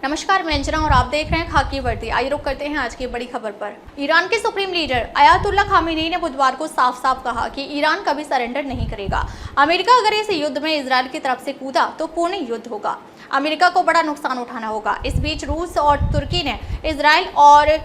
नमस्कार, मैं अंजना और आप देख रहे हैं खाकी वर्दी। आइए रुक करते हैं आज की बड़ी खबर पर। ईरान के सुप्रीम लीडर अयातुल्ला खामेनी ने बुधवार को साफ साफ कहा कि ईरान कभी सरेंडर नहीं करेगा। अमेरिका अगर इस युद्ध में इजरायल की तरफ से कूदा तो पूर्ण युद्ध होगा। अमेरिका को बड़ा नुकसान उठाना होगा। इस बीच रूस और तुर्की ने इजरायल और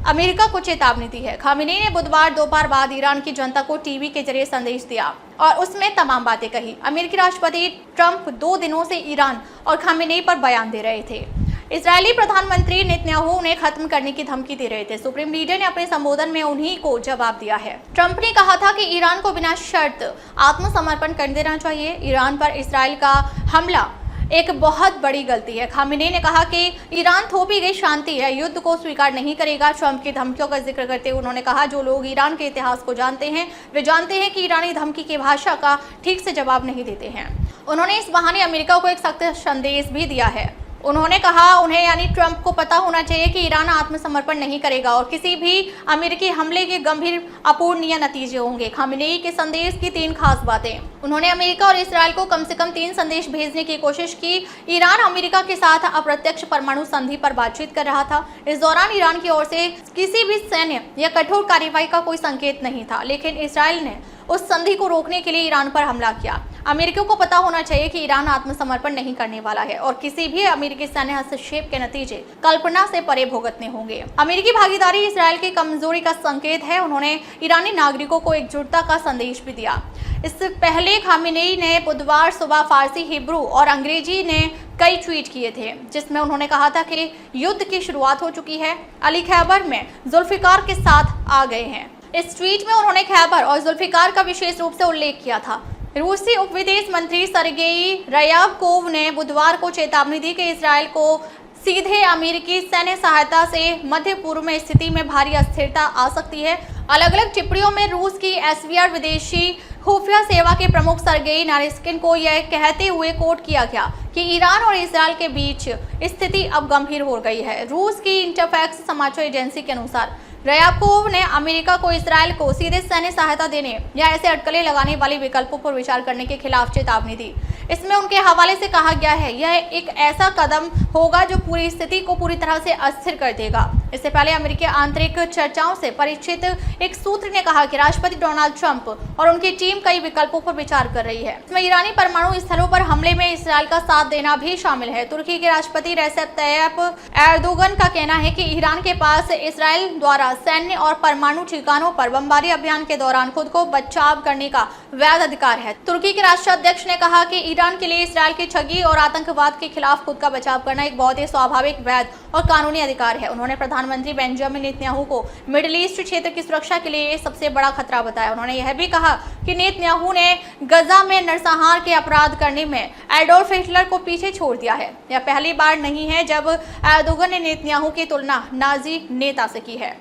अमेरिका को चेतावनी दी है। खामेनी ने बुधवार दोपहर बाद ईरान की जनता को टीवी के जरिए संदेश दिया और उसमें तमाम बातें कही। अमेरिकी राष्ट्रपति ट्रंप 2 दिनों से ईरान और खामेनी पर बयान दे रहे थे। इजरायली प्रधानमंत्री नेतन्याहू उन्हें खत्म करने की धमकी दे रहे थे। सुप्रीम लीडर ने अपने संबोधन में उन्हीं को जवाब दिया है। ट्रंप ने कहा था कि ईरान को बिना शर्त आत्मसमर्पण कर देना चाहिए। ईरान पर इजरायल का हमला एक बहुत बड़ी गलती है। खामेनी ने कहा कि ईरान थोपी गई शांति है, युद्ध को स्वीकार नहीं करेगा। ट्रंप की धमकियों का जिक्र करते हुए उन्होंने कहा, जो लोग ईरान के इतिहास को जानते हैं वे जानते हैं कि ईरानी धमकी की भाषा का ठीक से जवाब नहीं देते हैं। उन्होंने इस बहाने अमेरिका को एक सख्त संदेश भी दिया है। उन्होंने कहा उन्हें यानी ट्रंप को पता होना चाहिए कि ईरान आत्मसमर्पण नहीं करेगा और किसी भी अमेरिकी हमले के गंभीर अपूरणीय नतीजे होंगे। खामेनी के संदेश की 3 खास बातें। उन्होंने अमेरिका और इजरायल को कम से कम 3 संदेश भेजने की कोशिश की। ईरान अमेरिका के साथ अप्रत्यक्ष परमाणु संधि पर बातचीत कर रहा था। इस दौरान ईरान की ओर से किसी भी सैन्य या कठोर कार्रवाई का कोई संकेत नहीं था, लेकिन इजरायल ने उस संधि को रोकने के लिए ईरान पर हमला किया। अमेरिका को पता होना चाहिए कि ईरान आत्मसमर्पण नहीं करने वाला है और किसी भी अमेरिकी सैन्य हस्तक्षेप के नतीजे कल्पना से परे भुगतने होंगे। अमेरिकी भागीदारी इजरायल की कमजोरी का संकेत है। उन्होंने ईरानी नागरिकों को एकजुटता का संदेश भी दिया। इससे पहले खामेनी ने बुधवार सुबह फारसी, हिब्रू और अंग्रेजी ने कई ट्वीट किए थे, जिसमें उन्होंने कहा था कि युद्ध की शुरुआत हो चुकी है। अली खैबर में जुल्फिकार के साथ आ गए हैं। इस ट्वीट में उन्होंने खैबर और जुल्फिकार का विशेष रूप से उल्लेख किया था। रूसी उप विदेश मंत्री सरगेई रयाबकोव ने बुधवार को चेतावनी दी कि इजरायल को सीधे अमेरिकी सैन्य सहायता से मध्य पूर्व में स्थिति में भारी अस्थिरता आ सकती है। अलग अलग टिप्पणियों में रूस की एसवीआर विदेशी खुफिया सेवा के प्रमुख सरगेई नारिस्किन को यह कहते हुए कोट किया गया कि ईरान और इजरायल के बीच स्थिति अब गंभीर हो गई है। रूस की इंटरफैक्स समाचार एजेंसी के अनुसार रयाबकोव ने अमेरिका को इजरायल को सीधे सैन्य सहायता देने या ऐसे अटकलें लगाने वाले विकल्पों पर विचार करने के खिलाफ चेतावनी दी। इसमें उनके हवाले से कहा गया है, यह एक ऐसा कदम होगा जो पूरी स्थिति को पूरी तरह से अस्थिर कर देगा। इससे पहले अमेरिकी आंतरिक चर्चाओं से परिचित एक सूत्र ने कहा कि राष्ट्रपति डोनाल्ड ट्रंप और उनकी टीम कई विकल्पों पर विचार कर रही है। इसमें ईरानी परमाणु स्थलों पर हमले में इजरायल का साथ देना भी शामिल है। तुर्की के राष्ट्रपति रेसेप तैयप एर्दोगन का कहना है कि ईरान के पास इजरायल द्वारा सैन्य और परमाणु ठिकानों पर बमबारी अभियान के दौरान खुद को बचाव करने का वैध अधिकार है। तुर्की के राष्ट्राध्यक्ष ने कहा कि ईरान के लिए इजरायल की ठगी और आतंकवाद के खिलाफ खुद का बचाव करना एक बहुत ही स्वाभाविक, वैध और कानूनी अधिकार है। उन्होंने प्रधानमंत्री बेंजामिन नेतन्याहू को मिडिल ईस्ट क्षेत्र की सुरक्षा के लिए सबसे बड़ा खतरा बताया। उन्होंने यह भी कहा कि नेतन्याहू ने गजा में नरसंहार के अपराध करने में एडोल्फ हिटलर को पीछे छोड़ दिया है। यह पहली बार नहीं है जब एर्दोगन ने नेतन्याहू की तुलना नाजी नेता से की है।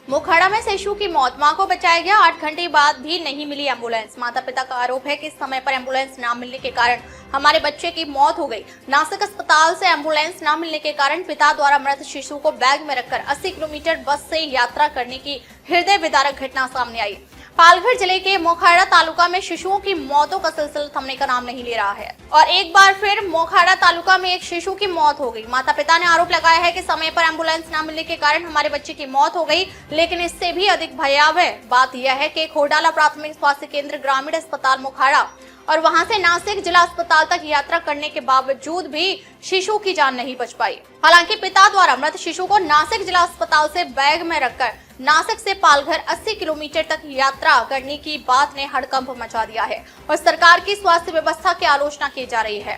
मोखाड़ा में शिशु की मौत, मां को बचाया गया, 8 घंटे बाद भी नहीं मिली एम्बुलेंस। माता पिता का आरोप है कि समय पर एम्बुलेंस न मिलने के कारण हमारे बच्चे की मौत हो गई। नासिक अस्पताल से एम्बुलेंस न मिलने के कारण पिता द्वारा मृत शिशु को बैग में रखकर 80 किलोमीटर बस से यात्रा करने की हृदय विदारक घटना सामने आई। पालघर जिले के मोखाड़ा तालुका में शिशुओं की मौतों का सिलसिला थमने का नाम नहीं ले रहा है और एक बार फिर मोखाड़ा तालुका में एक शिशु की मौत हो गई। माता पिता ने आरोप लगाया है कि समय पर एम्बुलेंस न मिलने के कारण हमारे बच्चे की मौत हो गई, लेकिन इससे भी अधिक भयावह बात यह है कि खोडाला प्राथमिक स्वास्थ्य केंद्र, ग्रामीण अस्पताल मोखाड़ा और वहां से नासिक जिला अस्पताल तक यात्रा करने के बावजूद भी शिशु की जान नहीं बच पाई। हालांकि पिता द्वारा मृत शिशु को नासिक जिला अस्पताल से बैग में रखकर नासिक से पालघर 80 किलोमीटर तक यात्रा करने की बात ने हड़कंप मचा दिया है और सरकार की स्वास्थ्य व्यवस्था की आलोचना की जा रही है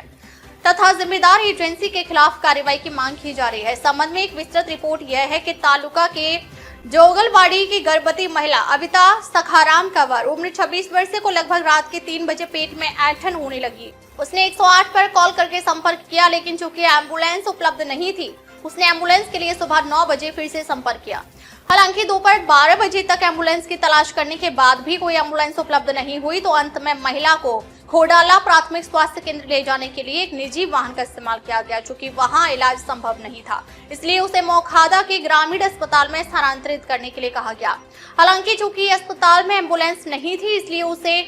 तथा जिम्मेदार एजेंसी के खिलाफ कार्रवाई की मांग की जा रही है। इस संबंध में एक विस्तृत रिपोर्ट यह है कि तालुका के जोगलबाड़ी की गर्भवती महिला अविता सखाराम कंवर उम्र 26 वर्ष को लगभग रात के 3 बजे पेट में ऐंठन होने लगी। उसने 108 पर कॉल करके संपर्क किया, लेकिन चूंकि एम्बुलेंस उपलब्ध नहीं थी, उसने एम्बुलेंस के लिए सुबह 9 बजे फिर से संपर्क किया। हालांकि दोपहर 12 बजे तक एम्बुलेंस की तलाश करने के बाद भी कोई एम्बुलेंस उपलब्ध नहीं हुई, तो अंत में महिला को खोडाला प्राथमिक स्वास्थ्य केंद्र ले जाने के लिए एक निजी वाहन का इस्तेमाल किया गया, चूंकि वहां इलाज संभव नहीं था, इसलिए उसे मोखाड़ा के ग्रामीण अस्पताल में स्थानांतरित करने के लिए कहा गया। हालांकि चूंकि अस्पताल में एम्बुलेंस नहीं थी, इसलिए उसे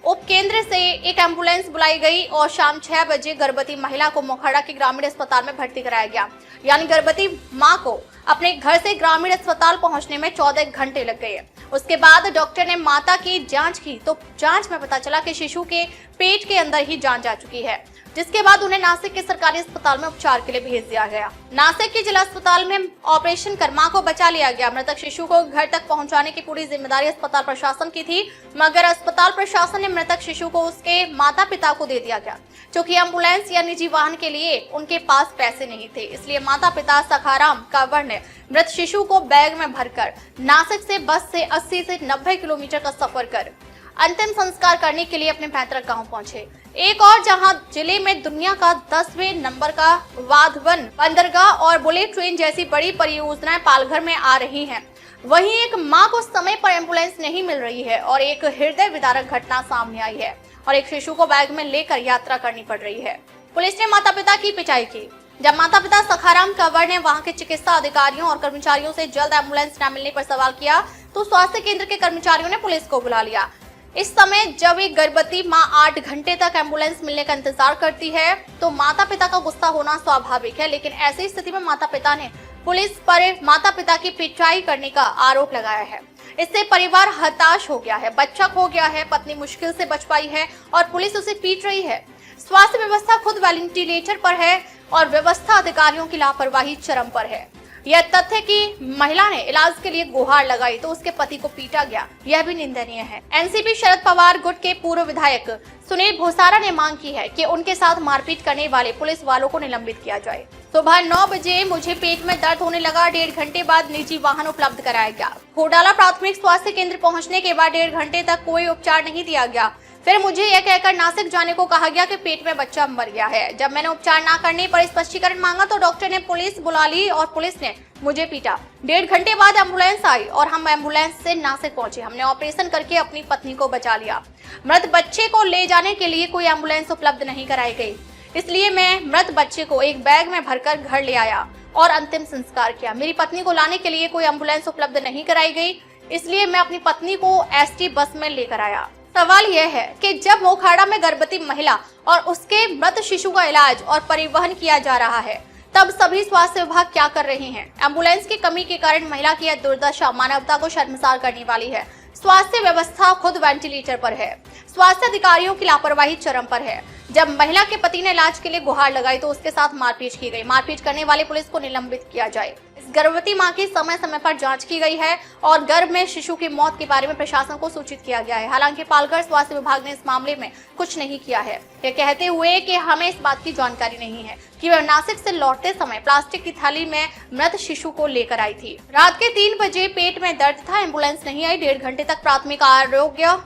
उप केंद्र से एक एम्बुलेंस बुलाई गई और शाम 6 बजे गर्भवती महिला को मोखाड़ा के ग्रामीण अस्पताल में भर्ती कराया गया। यानी गर्भवती मां को अपने घर से ग्रामीण अस्पताल पहुंचने में 14 घंटे लग गए। उसके बाद डॉक्टर ने माता की जांच की तो जांच में पता चला कि शिशु के पेट के अंदर ही जान जा चुकी है, जिसके बाद उन्हें नासिक के सरकारी अस्पताल में उपचार के लिए भेज दिया गया। नासिक के जिला अस्पताल में ऑपरेशन कर मां को बचा लिया गया। मृतक शिशु को घर तक पहुंचाने की पूरी जिम्मेदारी अस्पताल प्रशासन की थी, मगर अस्पताल प्रशासन ने मृतक शिशु को उसके माता पिता को दे दिया गया। क्योंकि एम्बुलेंस या निजी वाहन के लिए उनके पास पैसे नहीं थे, इसलिए माता पिता सखाराम कांवड़ ने मृत शिशु को बैग में भरकर नासिक से बस से 80 से 90 किलोमीटर का सफर कर अंतिम संस्कार करने के लिए अपने पैतृक गांव पहुंचे। एक और जहां जिले में दुनिया का 10वें नंबर का वाधवन बंदरगाह और बुलेट ट्रेन जैसी बड़ी परियोजनाएं पालघर में आ रही हैं, वहीं एक मां को समय पर एम्बुलेंस नहीं मिल रही है और एक हृदय विदारक घटना सामने आई है और एक शिशु को बैग में लेकर यात्रा करनी पड़ रही है। पुलिस ने माता पिता की पिटाई की। जब माता पिता सखाराम कंवर ने वहां के चिकित्सा अधिकारियों और कर्मचारियों से जल्द एम्बुलेंस न मिलने पर सवाल किया तो स्वास्थ्य केंद्र के कर्मचारियों ने पुलिस को बुला लिया। इस समय जब एक गर्भवती मां 8 घंटे तक एम्बुलेंस मिलने का इंतजार करती है तो माता पिता का गुस्सा होना स्वाभाविक है, लेकिन ऐसी स्थिति में माता पिता ने पुलिस पर माता पिता की पिटाई करने का आरोप लगाया है। इससे परिवार हताश हो गया है, बच्चा खो गया है, पत्नी मुश्किल से बच पाई है और पुलिस उसे पीट रही है। स्वास्थ्य व्यवस्था खुद वेंटिलेटर पर है और व्यवस्था अधिकारियों की लापरवाही चरम पर है। यह तथ्य कि महिला ने इलाज के लिए गुहार लगाई तो उसके पति को पीटा गया, यह भी निंदनीय है। एनसीपी शरद पवार गुट के पूर्व विधायक सुनील भोसारा ने मांग की है कि उनके साथ मारपीट करने वाले पुलिस वालों को निलंबित किया जाए। सुबह 9 बजे मुझे पेट में दर्द होने लगा, 1.5 घंटे बाद निजी वाहन उपलब्ध कराया गया। घोडाला प्राथमिक स्वास्थ्य केंद्र पहुंचने के बाद 1.5 घंटे तक कोई उपचार नहीं दिया गया। फिर मुझे यह कहकर नासिक जाने को कहा गया कि पेट में बच्चा मर गया है। जब मैंने उपचार न करने पर स्पष्टीकरण मांगा तो डॉक्टर ने पुलिस बुला ली और पुलिस ने मुझे पीटा। 1.5 घंटे बाद एम्बुलेंस आई और हम एम्बुलेंस से नासिक पहुंचे। हमने ऑपरेशन करके अपनी पत्नी को बचा लिया। मृत बच्चे को ले जाने के लिए कोई एम्बुलेंस उपलब्ध नहीं कराई गई, इसलिए मैं मृत बच्चे को एक बैग में भरकर घर ले आया और अंतिम संस्कार किया। मेरी पत्नी को लाने के लिए कोई एम्बुलेंस उपलब्ध नहीं कराई गई, इसलिए मैं अपनी पत्नी को एसटी बस में लेकर आया। सवाल यह है कि जब मोखाड़ा में गर्भवती महिला और उसके मृत शिशु का इलाज और परिवहन किया जा रहा है, तब सभी स्वास्थ्य विभाग क्या कर रहे हैं? एम्बुलेंस की कमी के कारण महिला की यह दुर्दशा मानवता को शर्मसार करने वाली है। स्वास्थ्य व्यवस्था खुद वेंटिलेटर पर है, स्वास्थ्य अधिकारियों की लापरवाही चरम पर है। जब महिला के पति ने इलाज के लिए गुहार लगाई तो उसके साथ मारपीट की गई। मारपीट करने वाले पुलिस को निलंबित किया जाए। इस गर्भवती मां की समय समय पर जांच की गई है और गर्भ में शिशु की मौत के बारे में प्रशासन को सूचित किया गया है। हालांकि पालघर स्वास्थ्य विभाग ने इस मामले में कुछ नहीं किया है, ये कहते हुए कि हमें इस बात की जानकारी नहीं है कि वह नासिक से लौटते समय प्लास्टिक की थैली में मृत शिशु को लेकर आई थी। रात के 3 बजे पेट में दर्द था, एम्बुलेंस नहीं आई। 1.5 घंटे तक प्राथमिक आरोग्य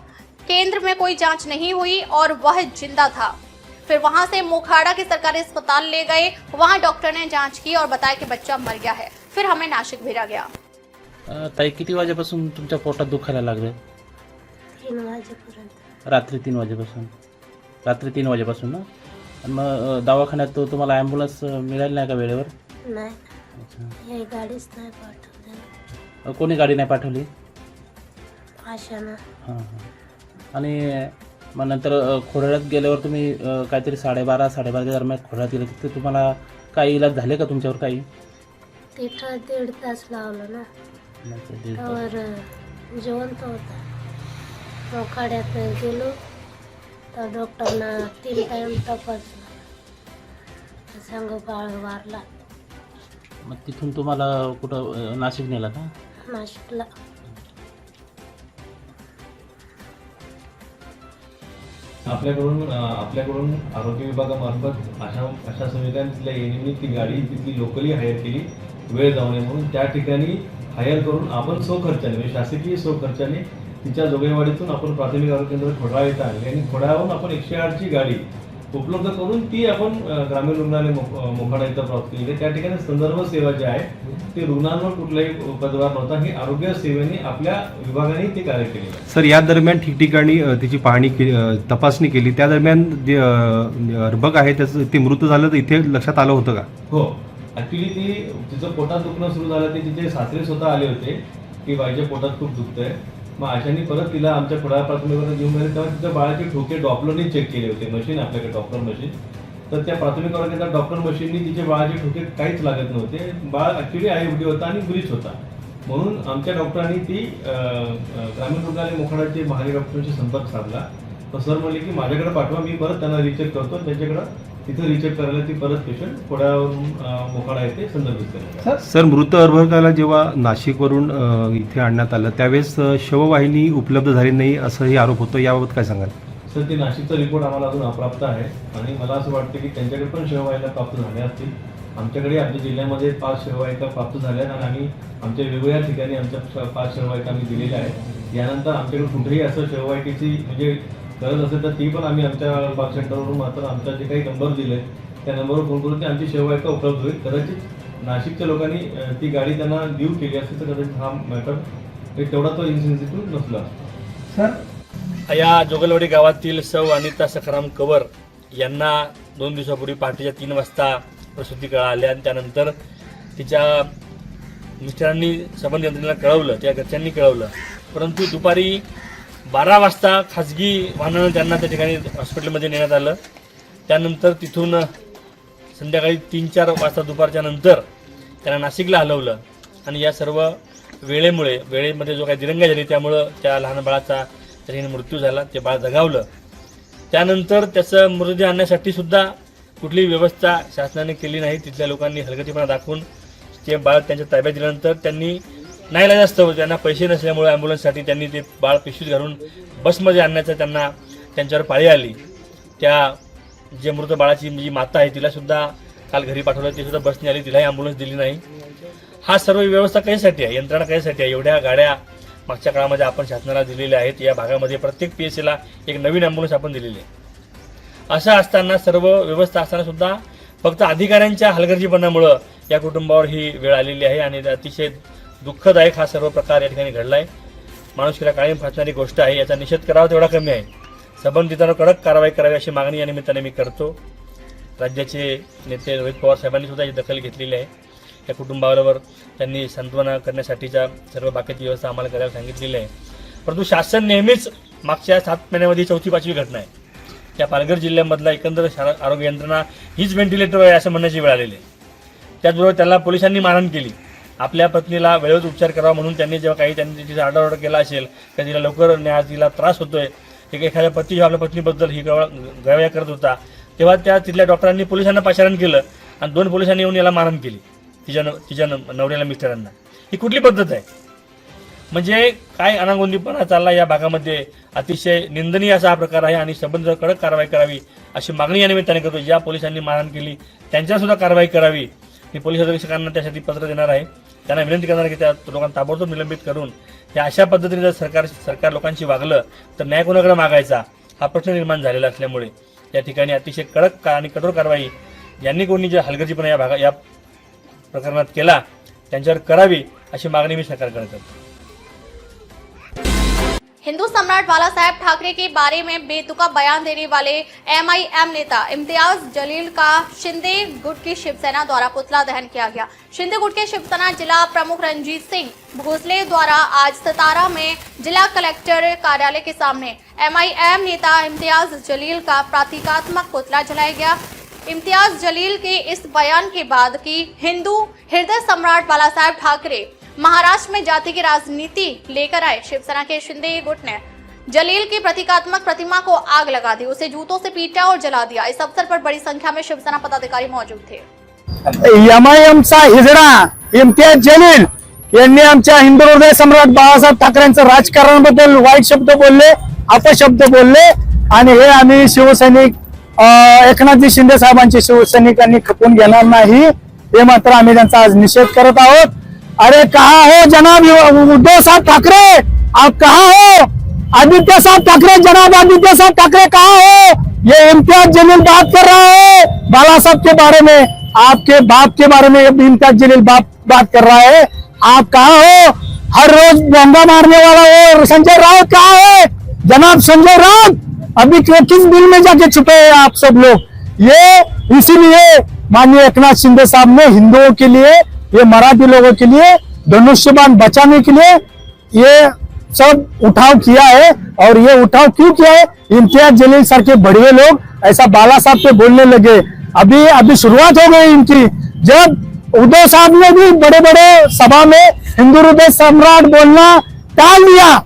केंद्र में कोई जाँच नहीं हुई और वह जिंदा था। फिर वहां से मोखाड़ा के सरकारी अस्पताल ले गए, वहां डॉक्टर ने जांच की और बताया कि बच्चा मर गया है। फिर हमें नाशिक भेजा गया। ताई किती वाजेपासून तुमच्या पोटात दुखायला लागले? 3 वाजेपर्यंत. रात्री 3 वाजेपासून. रात्री 3 वाजेपासून ना? आणि मग दवाखान्यात तुम्हाला ॲम्ब्युलन्स मिळाली नाही का वेळेवर? नाही, अच्छा. हे गाडीच नाही पाठवली. कोणी गाडी नाही पाठवली? आशानं. हां हां. आणि मग नंतर खोडाळ्यात गेल्यावर तुम्ही काहीतरी 12:30 दरम्यान खोडाळ्यात गेले, तिथे तुम्हाला काही इलाज झाले का तुमच्यावर काही? तिथं 1.5 तास लावलं ना, त्यावर जिवंत होता. मोखाड्यात गेलो तर डॉक्टरना 3 टाइम तपासलं, सांग बाळ वारला. मग तिथून तुम्हाला कुठं नाशिक नेला का? नाशिकला. आपल्याकडून आरोग्य विभागामार्फत अशा सुविधांनी तिथल्या येणीने ती गाडी तिथली लोकली हायर केली, वेळ जाऊ नये म्हणून. त्या ठिकाणी हायर करून आपण स्वखर्चाने म्हणजे शासकीय स्वखर्चाने तिच्या जोगेवाडीतून आपण प्राथमिक आरोग्य केंद्र खोडाळा इथं आणली आणि खोडाळ्याहून आपण 108ची गाडी उपलब्ध करून ती आपण ग्रामीण रुग्णालय मोखाडा इथं प्राप्त केली. त्या ठिकाणी संदर्भ सेवा जी आहे ते रुग्णांवर कुठलाही उपद्रव नव्हता. ही आरोग्य सेवेने आपल्या विभागाने ते कार्य केले. सर, या दरम्यान ठिकठिकाणी तिची पाहणी तपासणी केली, त्या दरम्यान जे अर्भक आहे त्याचं ते मृत झालं तर इथे लक्षात आलं होतं का? हो, ऍक्च्युली तिचं पोटात दुखणं सुरू झालं ते तिचे सासरे स्वतः आले होते की बाईच्या पोटात खूप दुखतंय. मग अशाने परत तिला आमच्या खोडा प्राथमिकवर घेऊन गेले, तेव्हा तिच्या बाळाचे ठोके डॉपलरने चेक केले होते. मशीन आपल्याकडे डॉपलर मशीन, तर त्या प्राथमिक आरोग्याच्या डॉक्टर मशीननी तिचे बाळाचे ठोके काहीच लागत नव्हते. बाळ ऍक्च्युली आईवडी होता आणि ब्रीच होता. म्हणून आमच्या डॉक्टरांनी ती ग्रामीण रुग्णालय मोखाड्याचे महाले डॉक्टरांशी संपर्क साधला. तर सर म्हणले की माझ्याकडे पाठवा, मी परत त्यांना रिचेक करतो. त्यांच्याकडे तिथं रिचेक करायला ती परत पेशंट खोड्यावरून मोखाडा येथे संदर्भित केला. सर, मृत अर्भकाला जेव्हा नाशिकवरून इथे आणण्यात आलं त्यावेळेस शववाहिनी उपलब्ध झाली नाही असंही आरोप होतो, याबाबत काय सांगाल? सर, ते नाशिकचा रिपोर्ट आम्हाला अजून अप्राप्त आहे आणि मला असं वाटतं की त्यांच्याकडे पण शववाहिका प्राप्त झाल्या असतील. आमच्याकडे आपल्या जिल्ह्यामध्ये 5 शववाहिका प्राप्त झाल्या आहेत आणि आम्ही आमच्या वेगवेगळ्या ठिकाणी आमच्या 5 शववाहिका आम्ही दिलेल्या आहेत. यानंतर आमच्याकडे कुठेही असं शववाहिकेची म्हणजे गरज असेल तर ती पण आम्ही आमच्या कॉल सेंटरवरून मात्र आमच्या जे काही नंबर दिले त्या नंबरवर फोन करून ती आमची शववाहिका उपलब्ध होईल. कदाचित नाशिकच्या लोकांनी ती गाडी त्यांना लीव केली असते तर कदाचित हा मॅटर तेवढा तो इन्सेन्सिटिव्ह नसला. सर, या जोगलवाडी गावातील सौ अनिता सखाराम कवर यांना 2 दिवसापूर्वी पहाटेच्या 3 वाजता प्रसूती कळाली आणि त्यानंतर तिच्या मिस्टरांनी संबंध यंत्रणेला कळवलं, त्या घरच्यांनी कळवलं. परंतु दुपारी 12 वाजता खाजगी वाहनानं त्यांना त्या ठिकाणी हॉस्पिटलमध्ये नेण्यात आलं. त्यानंतर तिथून संध्याकाळी 3-4 वाजता दुपारच्या नंतर त्यांना नाशिकला हलवलं आणि या सर्व वेळेमध्ये जो काही दिरंगाई झाली त्यामुळं त्या लहान बाळाचा त्याने मृत्यू झाला. ते बाळ दगावलं. त्यानंतर त्याचं मृतदेह आणण्यासाठी सुद्धा कुठलीही व्यवस्था शासनाने केली नाही. तिथल्या लोकांनी हलगर्जीपणा दाखवून ते बाळ त्यांच्या ताब्यात दिल्यानंतर त्यांनी नाईलाजास्तव त्यांना पैसे नसल्यामुळे ॲम्ब्युलन्ससाठी त्यांनी ते बाळ पिशवीत घालून बसमध्ये आणण्याचं त्यांच्यावर पाळी आली. त्या जे मृत बाळाची जी माता आहे तिलासुद्धा काल घरी पाठवलं, ती सुद्धा बसने आली, तिलाही ॲम्ब्युलन्स दिली नाही. हा सर्व व्यवस्था कशासाठी आहे, यंत्रणा कशासाठी आहे? एवढ्या गाड्या मागच्या काळामध्ये आपण शासनाला दिलेल्या आहेत. या भागामध्ये प्रत्येक PSCला एक नवीन ॲम्ब्युलन्स आपण दिलेली आहे. असं असताना सर्व व्यवस्था असताना सुद्धा फक्त अधिकाऱ्यांच्या हलगर्जीपणामुळं या कुटुंबावर ही वेळ आलेली आहे आणि अतिशय दुःखदायक हा सर्व प्रकार या ठिकाणी घडला आहे. माणुसकीला कायम फासणारी गोष्ट आहे. याचा निषेध करावा तेवढा कमी आहे. संबंधितांवर कडक कारवाई करावी अशी मागणी या निमित्ताने मी करतो. राज्याचे नेते रोहित पवार साहेबांनी सुद्धा ही दखल घेतलेली आहे. या कुटुंबाबरोबर त्यांनी सांत्वना करण्यासाठीच्या सर्व बाकीची व्यवस्था आम्हाला करायला सांगितलेली आहे. परंतु शासन नेहमीच मागच्या 7 महिन्यामध्ये 4थी-5वी घटना आहे. त्या पालघर जिल्ह्यामधला एकंदर आरोग्य यंत्रणा हीच व्हेंटिलेटर आहे असं म्हणण्याची वेळ आलेली आहे. त्याचबरोबर त्याला पोलिसांनी मारहाण केली. आपल्या पत्नीला वेळेवर उपचार करावा म्हणून त्यांनी त्यांनी तिचा आरडाओरडा केला असेल का तिला लवकर न्याय, तिला त्रास होतोय, एखाद्या पती जेव्हा आपल्या पत्नीबद्दल ही गवाया करत होता तेव्हा त्या तिथल्या डॉक्टरांनी पोलिसांना पाचारण केलं आणि 2 पोलिसांनी येऊन याला मारहाण केली तिच्या नवऱ्याला, मिस्टरांना. ही कुठली पद्धत आहे? म्हणजे काय अनागोंदीपणा चालला या भागामध्ये. अतिशय निंदनीय असा हा प्रकार आहे आणि संबंधित कडक कारवाई करावी अशी मागणी या निमित्ताने करतो. ज्या पोलिसांनी मारहाण केली त्यांच्यावर सुद्धा कारवाई करावी. मी पोलीस अधीक्षकांना त्यासाठी पत्र देणार आहे. त्यांना विनंती करणार की त्या लोकांना ताबडतोब निलंबित करून या अशा पद्धतीने जर सरकार लोकांशी वागलं तर न्याय कोणाकडे मागायचा हा प्रश्न निर्माण झालेला असल्यामुळे या ठिकाणी अतिशय कडक आणि कठोर कारवाई यांनी कोणी जे हलगर्जीपणा या प्रकरणात केला त्यांच्यावर करावी अशी मागणी मी सरकारकडे करतो. हिंदू सम्राट बाला साहेब ठाकरे के बारे में बेतुका बयान देने वाले MIM नेता इम्तियाज जलील का शिंदे गुट की शिवसेना द्वारा पुतला दहन किया गया। शिंदे गुट के शिवसेना जिला प्रमुख रंजीत सिंह भोसले द्वारा आज सतारा में जिला कलेक्टर कार्यालय के सामने MIM नेता इम्तियाज जलील का प्रतीकात्मक पुतला जलाया गया। इम्तियाज जलील के इस बयान के बाद कि हिंदू हृदय सम्राट बाला साहेब ठाकरे महाराष्ट्र में जाति की राजनीति लेकर आए, शिवसेना के शिंदे गुट ने जलील की प्रतीकात्मक प्रतिमा को आग लगा दी, उसे जूतों से पीटा और जला दिया। इस अवसर पर बड़ी संख्या में शिवसेना पदाधिकारी मौजूद थे। MIMचा हिजडा इम्तियाज जलील यांनी आमच्या हिंदू हृदय सम्राट बाळासाहेब ठाकरेंचं राजकारणाबद्दल वाईट शब्द बोलले, अपशब्द बोलले आणि हे आम्ही शिवसैनिक एकनाथजी शिंदे साहेबांचे शिवसैनिकांनी खपून घेणार नाही, हे मात्र आम्ही त्यांचा आज निषेध करत आहोत। अरे कहाँ हो जनाब उद्धव साहब ठाकरे, आप कहाँ हो? आदित्य साहब ठाकरे, जनाब आदित्य साहब ठाकरे कहाँ हो? ये इम्तियाज जलील बात कर रहा है बाला साहब के बारे में, आपके बाप के बारे में इम्तियाज जलील बात कर रहा है। आप कहाँ हो? हर रोज बंगा मारने वाला वो संजय राउत कहाँ है? जनाब संजय राउत अभी किस बिल में जाके छुपे हैं आप सब लोग? ये इसीलिए माननीय एकनाथ शिंदे साहब ने हिंदुओं के लिए, ये मराठी लोगों के लिए धनुष्यबाण बचाने के लिए ये सब उठाव किया है। और ये उठाव क्यों किया है? इम्तियाज जलील सर के बढ़िया लोग ऐसा बाला साहब पे बोलने लगे। अभी शुरुआत हो गई इनकी, जब उद्धव साहब ने भी बड़े बड़े सभा में हिंदू हृदय सम्राट बोलना टाळ दिया,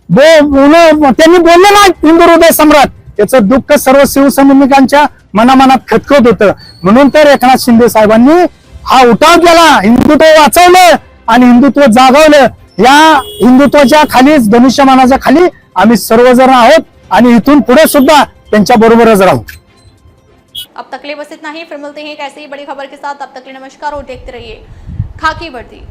त्यांनी बोलले ना हिंदू हृदय सम्राट, याचं दुःख सर्व शिवसैनिकांच्या मनामनात खतखत होतं। म्हणून तर एकनाथ शिंदे साहेबांनी हा उठाव केला, हिंदुत्व वाचवलं आणि हिंदुत्व जागवलं। या हिंदुत्वाच्या खाली, धनुष्यमानाच्या खाली आम्ही सर्वजण आहोत आणि इथून पुढे सुद्धा त्यांच्या बरोबरच राहू। अब तक के लिए बस इतना ही, फिर मिलते हैं एक ऐसी ही बड़ी खबर के साथ। तब तक के लिए नमस्कार और देखते रहिए खाकी वर्दी।